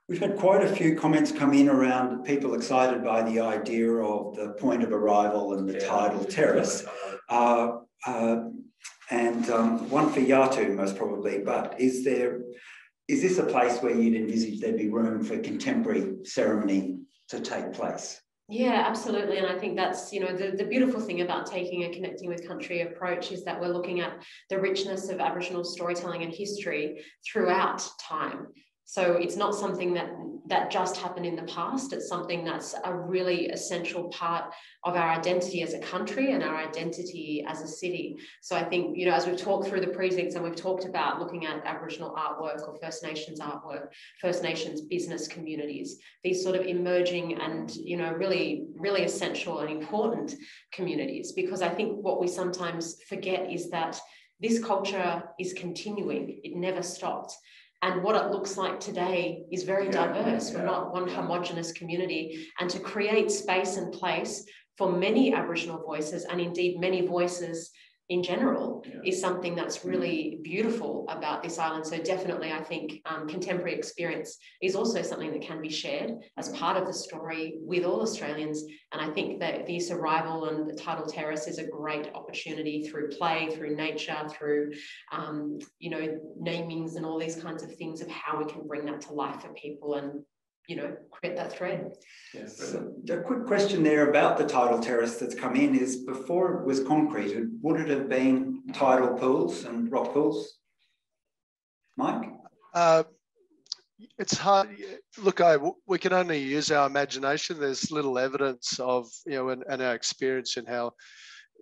We've had quite a few comments come in around people excited by the idea of the point of arrival and the tidal terrace. One for Yatu, most probably, but is this a place where you'd envisage there'd be room for contemporary ceremony to take place? Yeah, absolutely. And I think that's, you know, the beautiful thing about taking a connecting with country approach is that we're looking at the richness of Aboriginal storytelling and history throughout time. So it's not something that just happened in the past. It's something that's a really essential part of our identity as a country and our identity as a city. So I think, you know, as we've talked through the precincts and we've talked about looking at Aboriginal artwork or First Nations artwork, First Nations business communities, these sort of emerging and, you know, really, really essential and important communities, because I think what we sometimes forget is that this culture is continuing. It never stopped. And what it looks like today is very diverse. We're not one homogenous community. And to create space and place for many Aboriginal voices, and indeed many voices in general, is something that's really beautiful about this island. So definitely, I think contemporary experience is also something that can be shared as part of the story with all Australians. And I think that this arrival and the Tidal Terrace is a great opportunity through play, through nature, through, you know, namings and all these kinds of things of how we can bring that to life for people and, you know, create that thread. Yes. So a quick question there about the tidal terrace that's come in is, before it was concreted, would it have been tidal pools and rock pools? Mike? It's hard. Look, we can only use our imagination. There's little evidence of, you know, and our experience in how,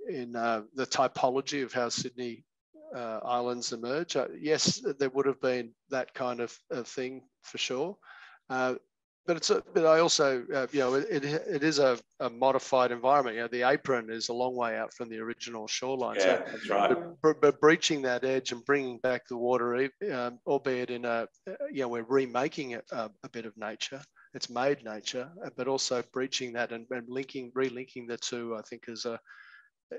in the typology of how Sydney islands emerge. Yes, there would have been that kind of thing for sure. But I also, you know, it is a modified environment. You know, the apron is a long way out from the original shoreline. Yeah, so, that's right. But breaching that edge and bringing back the water, albeit in a, you know, we're remaking it a bit of nature. It's made nature, but also breaching that and relinking the two, I think, is a,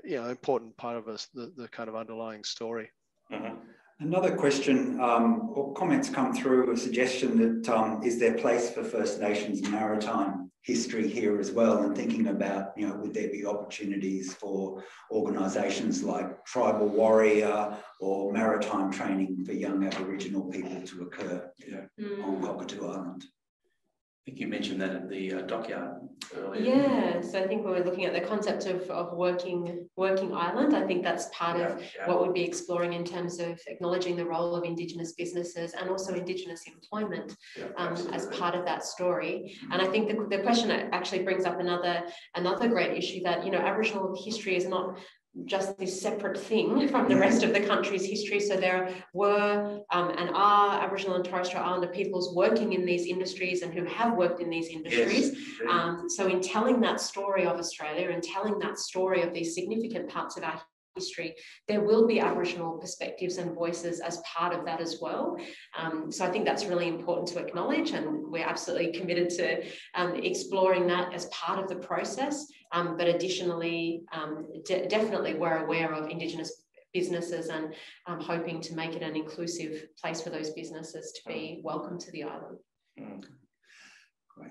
you know, important part of the kind of underlying story. Mm-hmm. Another question or comments come through, a suggestion that is there place for First Nations maritime history here as well, and thinking about, you know, would there be opportunities for organisations like Tribal Warrior or maritime training for young Aboriginal people to occur on Cockatoo Island? I think you mentioned that at the dockyard earlier. Yeah, so I think when we're looking at the concept of working island, I think that's part of what we'd be exploring in terms of acknowledging the role of Indigenous businesses and also Indigenous employment as part of that story. And I think the question actually brings up another great issue, that, you know, Aboriginal history is not just this separate thing from the rest of the country's history. So there were and are Aboriginal and Torres Strait Islander peoples working in these industries and who have worked in these industries. Yes. So in telling that story of Australia and telling that story of these significant parts of our history, there will be Aboriginal perspectives and voices as part of that as well. So I think that's really important to acknowledge, and we're absolutely committed to exploring that as part of the process. But additionally, definitely we're aware of Indigenous businesses and hoping to make it an inclusive place for those businesses to be welcome to the island. Great.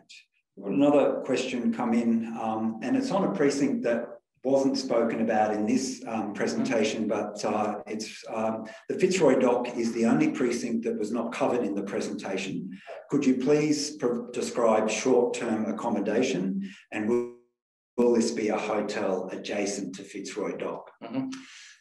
We've got another question come in, and it's on a precinct that wasn't spoken about in this presentation, but it's the Fitzroy Dock is the only precinct that was not covered in the presentation. Could you please describe short-term accommodation, and will this be a hotel adjacent to Fitzroy Dock? Mm-hmm.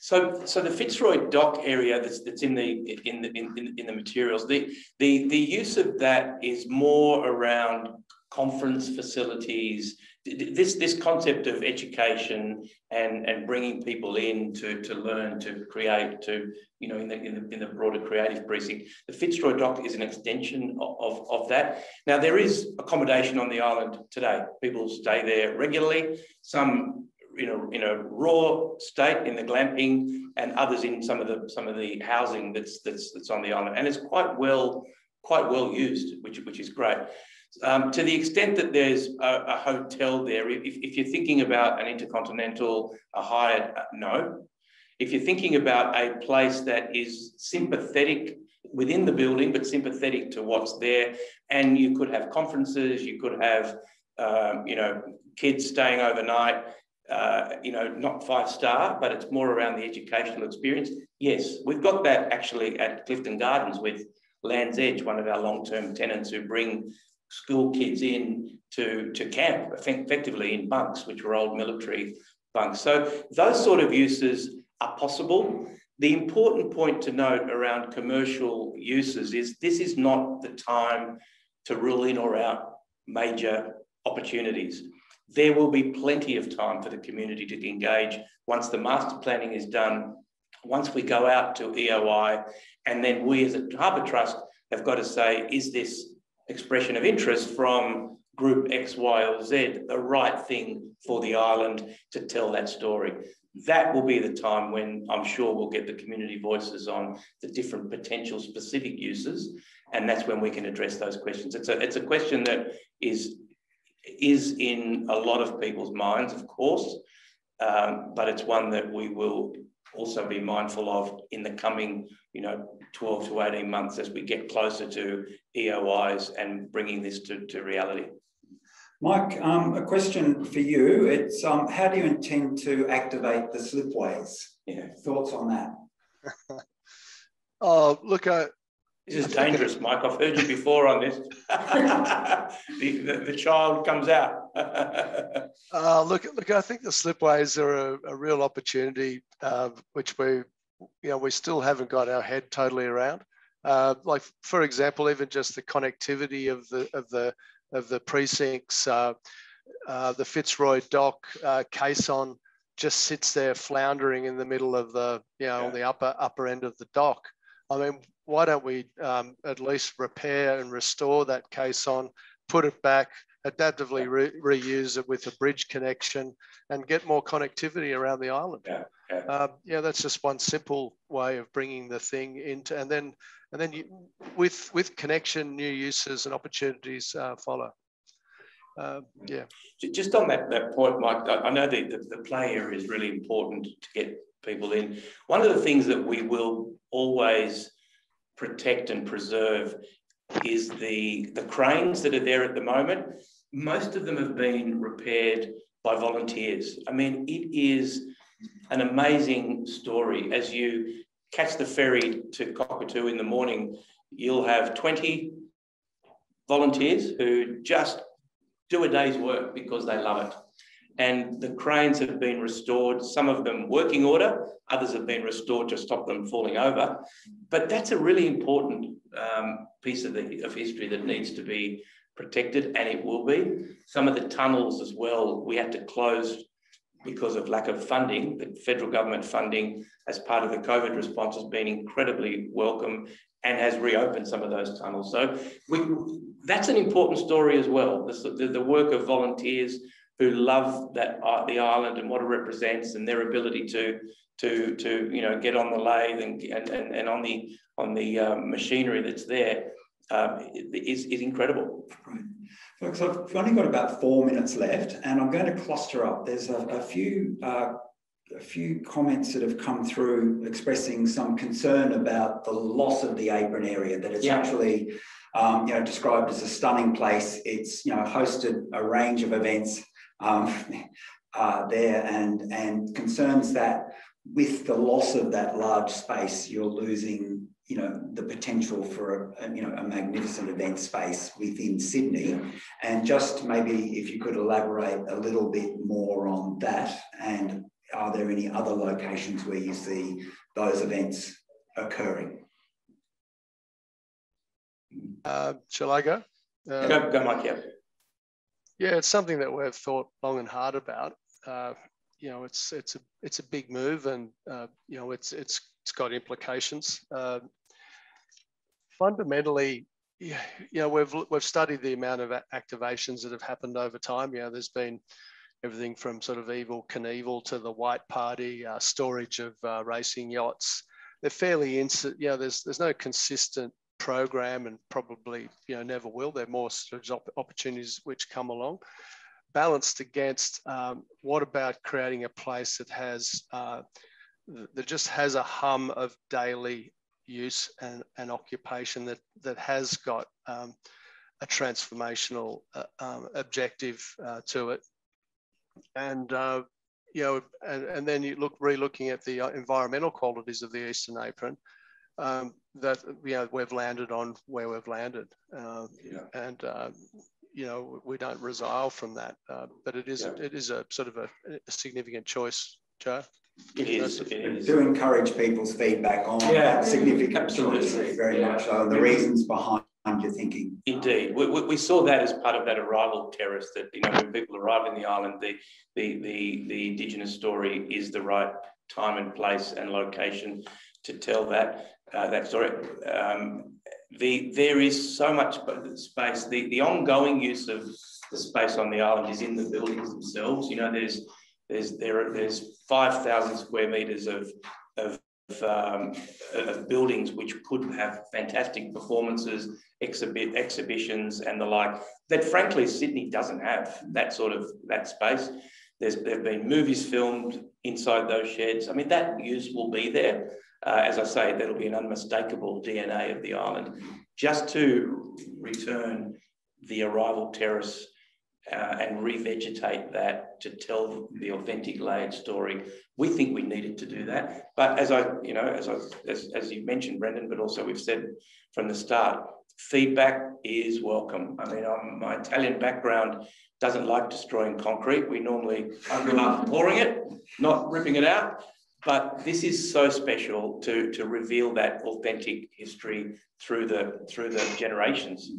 So the Fitzroy Dock area that's in the materials, the use of that is more around conference facilities, this concept of education and bringing people in to learn, to create, to, you know, in the broader creative precinct, the Fitzroy Dock is an extension of that. Now, there is accommodation on the island today. People stay there regularly. Some, you know, in a raw state in the glamping, and others in some of the housing that's on the island, and it's quite well used, which is great. To the extent that there's a hotel there, if you're thinking about an intercontinental, a Hyatt, no. If you're thinking about a place that is sympathetic within the building, but sympathetic to what's there, and you could have conferences, you could have, you know, kids staying overnight, you know, not 5-star, but it's more around the educational experience. Yes, we've got that actually at Clifton Gardens with Land's Edge, one of our long-term tenants who bring school kids in to camp effectively in bunks, which were old military bunks. So those sort of uses are possible. The important point to note around commercial uses is this is not the time to rule in or out major opportunities. There will be plenty of time for the community to engage once the master planning is done, once we go out to EOI, and then we as a Harbour Trust have got to say, is this expression of interest from group X, Y, or Z the right thing for the island to tell that story? That will be the time when I'm sure we'll get the community voices on the different potential specific uses, and that's when we can address those questions. It's a question that is in a lot of people's minds, of course, but it's one that we will also be mindful of in the coming, you know, 12 to 18 months as we get closer to EOIs and bringing this to reality. Mike, a question for you. It's how do you intend to activate the slipways? Yeah, thoughts on that? Oh, look, this is dangerous, Mike. I've heard you before on this. the child comes out. Look, I think the slipways are a real opportunity, which we still haven't got our head totally around. Like, for example, even just the connectivity of the precincts, the Fitzroy Dock caisson just sits there floundering in the middle of the, you know, on the upper end of the dock. I mean, why don't we at least repair and restore that caisson, put it back, adaptively reuse it with a bridge connection, and get more connectivity around the island? Yeah, that's just one simple way of bringing the thing into, and then you, with connection, new uses and opportunities follow. Yeah. Just on that point, Mike, I know the play area is really important to get people in. One of the things that we will always protect and preserve is the cranes that are there at the moment. Most of them have been repaired by volunteers. I mean, it is an amazing story. As you catch the ferry to Cockatoo in the morning, you'll have 20 volunteers who just do a day's work because they love it. And the cranes have been restored, some of them working order, others have been restored to stop them falling over. But that's a really important piece of history that needs to be protected, and it will be. Some of the tunnels as well, we had to close because of lack of funding. The federal government funding as part of the COVID response has been incredibly welcome and has reopened some of those tunnels. So that's an important story as well. The work of volunteers who love the island and what it represents, and their ability to you know, get on the lathe and on the machinery that's there is incredible. Right. Folks, I've only got about 4 minutes left, and I'm going to cluster up. There's a few comments that have come through expressing some concern about the loss of the apron area, that it's actually you know, described as a stunning place. It's, you know, hosted a range of events there, and concerns that with the loss of that large space, you're losing, you know, the potential for a magnificent event space within Sydney. And just maybe if you could elaborate a little bit more on that, and are there any other locations where you see those events occurring? Shall I go? Go, Mike, yeah. Yeah, it's something that we've thought long and hard about. You know, it's a big move, and you know, it's got implications. Fundamentally, you know, we've studied the amount of activations that have happened over time. You know, there's been everything from sort of Evel Knievel to the White Party, storage of racing yachts. They're fairly you know, there's no consistent program, and probably, you know, never will. There are more sort of opportunities which come along, balanced against what about creating a place that has that just has a hum of daily use and occupation that has got a transformational objective to it. And you know, and then you re-looking at the environmental qualities of the Eastern Apron, that, you know, we've landed on where we've landed, and you know, we don't resile from that, but it is a sort of a significant choice, Joe. It is. To encourage people's feedback on that significant choice, very much so, and the reasons behind your thinking. Indeed, we saw that as part of that arrival terrace. That, you know, when people arrive in the island, the Indigenous story is the right time and place and location to tell that story. There is so much space. The ongoing use of the space on the island is in the buildings themselves. You know, there's 5,000 square metres of buildings which could have fantastic performances, exhibitions and the like, that frankly Sydney doesn't have that space. There've been movies filmed inside those sheds. I mean, that use will be there. As I say, that'll be an unmistakable DNA of the island. Just to return the arrival terrace and revegetate that to tell the authentic layered story, we think we needed to do that. But as you mentioned, Brendan, but also we've said from the start, feedback is welcome. I mean, my Italian background doesn't like destroying concrete. We normally love pouring it, not ripping it out. But this is so special to reveal that authentic history through the generations.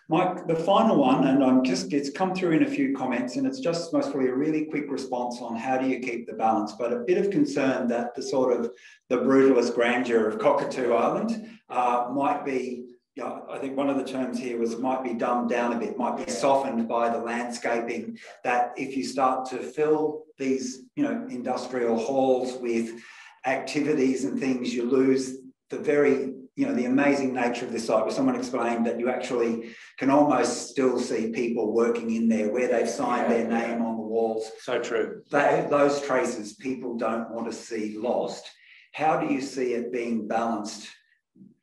Mike, the final one, and it's come through in a few comments, and it's just mostly a really quick response on how do you keep the balance, but a bit of concern that the sort of the brutalist grandeur of Cockatoo Island might be, you know, I think one of the terms here was might be dumbed down a bit, might be softened by the landscaping, that if you start to fill these, you know, industrial halls with activities and things, you lose the very, you know, the amazing nature of this site, where someone explained that you actually can almost still see people working in there where they've signed their name on the walls. So true. Those traces people don't want to see lost. How do you see it being balanced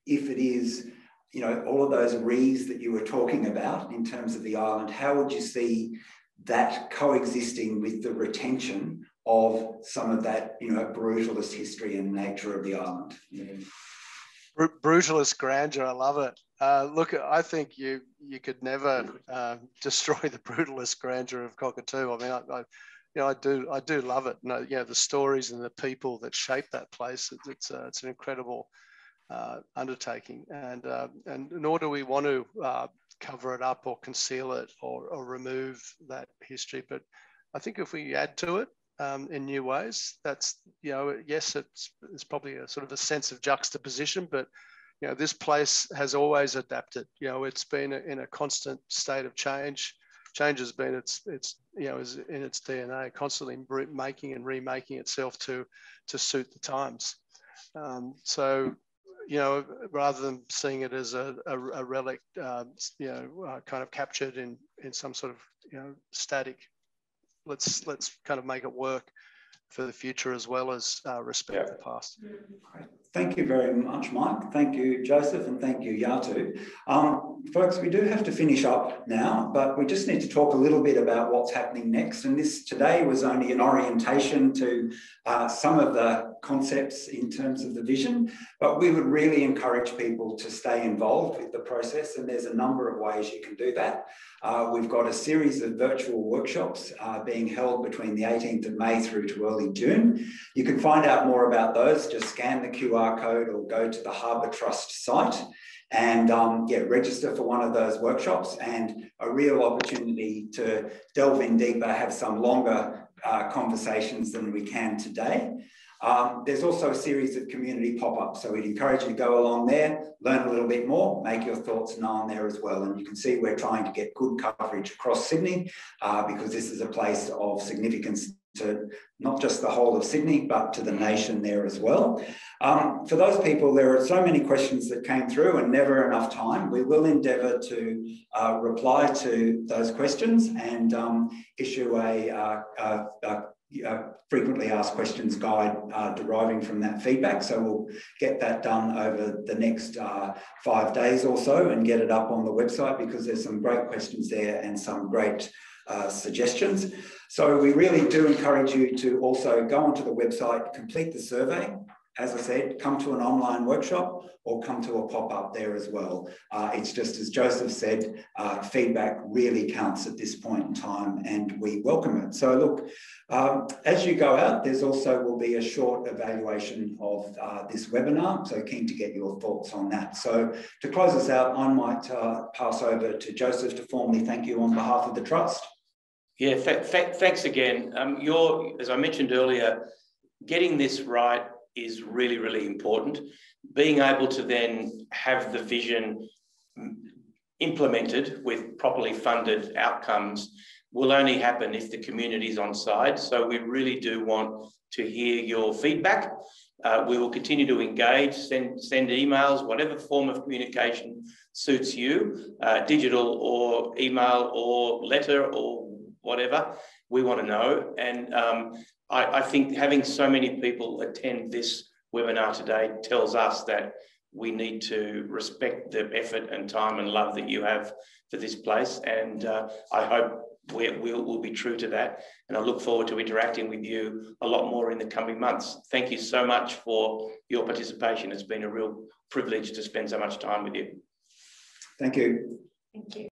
if it is, you know, all of those rees that you were talking about in terms of the island? How would you see that coexisting with the retention of some of that, you know, brutalist history and nature of the island? Brutalist grandeur, I love it. Look, I think you could never destroy the brutalist grandeur of Cockatoo. I mean, I do love it. You know, the stories and the people that shape that place. It's an incredible undertaking, and nor do we want to cover it up or conceal it or remove that history. But I think if we add to it in new ways, that's, you know, yes, it's probably a sort of a sense of juxtaposition, but, you know, this place has always adapted. You know, it's been in a constant state of change. Change has been its you know, is in its DNA, constantly making and remaking itself to suit the times. So, you know, rather than seeing it as a relic, you know, kind of captured in some sort of, you know, static, let's kind of make it work for the future as well as respect the past. Great. Thank you very much, Mike. Thank you, Joseph, and thank you, Yatu. Folks, we do have to finish up now, but we just need to talk a little bit about what's happening next. And this today was only an orientation to some of the concepts in terms of the vision, but we would really encourage people to stay involved with the process, and there's a number of ways you can do that. We've got a series of virtual workshops being held between the 18th of May through to early June. You can find out more about those, just scan the QR code or go to the Harbour Trust site. and register for one of those workshops, and a real opportunity to delve in deeper, have some longer conversations than we can today. There's also a series of community pop-ups, so we'd encourage you to go along there, learn a little bit more, make your thoughts known there as well. And you can see we're trying to get good coverage across Sydney because this is a place of significance to not just the whole of Sydney, but to the nation there as well. For those people, there are so many questions that came through and never enough time. We will endeavour to reply to those questions and issue a frequently asked questions guide deriving from that feedback. So we'll get that done over the next 5 days or so and get it up on the website, because there's some great questions there and some great suggestions. So we really do encourage you to also go onto the website, complete the survey. As I said, come to an online workshop or come to a pop-up there as well. It's just as Joseph said, feedback really counts at this point in time, and we welcome it. So look, as you go out, there's also will be a short evaluation of this webinar, so keen to get your thoughts on that. So to close us out, I might pass over to Joseph to formally thank you on behalf of the Trust. Yeah, thanks again. As I mentioned earlier, getting this right is really, really important. Being able to then have the vision implemented with properly funded outcomes will only happen if the community is on side. So we really do want to hear your feedback. We will continue to engage, send emails, whatever form of communication suits you, digital or email or letter or whatever. We want to know. And I think having so many people attend this webinar today tells us that we need to respect the effort and time and love that you have for this place. And I hope we'll be true to that. And I look forward to interacting with you a lot more in the coming months. Thank you so much for your participation. It's been a real privilege to spend so much time with you. Thank you. Thank you.